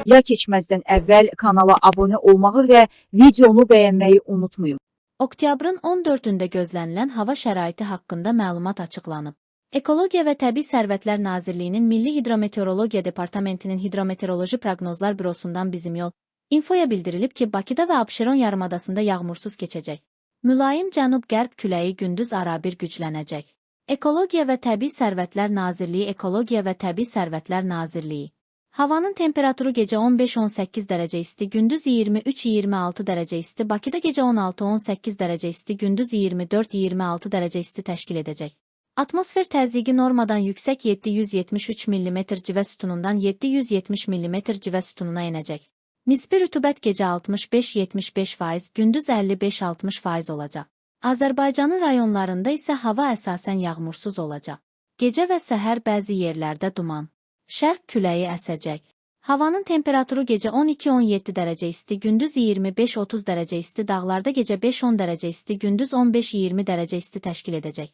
Ya keçməzdən əvvəl kanala abunə olmağı və videonu bəyənməyi unutmayın. Oktyabrın 14-də gözlənilən hava şəraiti haqqında məlumat açıqlanıb. Ekologiya və Təbii Sərvətlər Nazirliyinin Milli Hidrometeorologiya Departamentinin Hidrometeoroloji Proqnozlar Bürosundan Bizim Yol infoya bildirilib ki, Bakıda və Abşeron yarımadasında yağmursuz keçəcək. Mülayim cənub-qərb küləyi gündüz arabir güclənəcək. Ekologiya və Təbii Sərvətlər Nazirliyi Ekologiya və Təbii Sərvətlər Nazirliyi havanın temperaturu gecə 15-18 dərəcə isti, gündüz 23-26 dərəcə isti, Bakıda gecə 16-18 dərəcə isti, gündüz 24-26 dərəcə isti təşkil edəcək. Atmosfer təzyiqi normadan yüksək 773 mm civə sütunundan 770 mm civə sütununa enəcək. Nisbi rütubət gecə 65-75%, gündüz 55-60% olacaq. Azərbaycanın rayonlarında isə hava əsasən yağmursuz olacaq. Gecə və səhər bəzi yerlərdə duman, şərq küləyi əsəcək. Havanın temperaturu gecə 12-17 dərəcə isti, gündüz 25-30 dərəcə isti, dağlarda gecə 5-10 dərəcə isti, gündüz 15-20 dərəcə isti təşkil edəcək.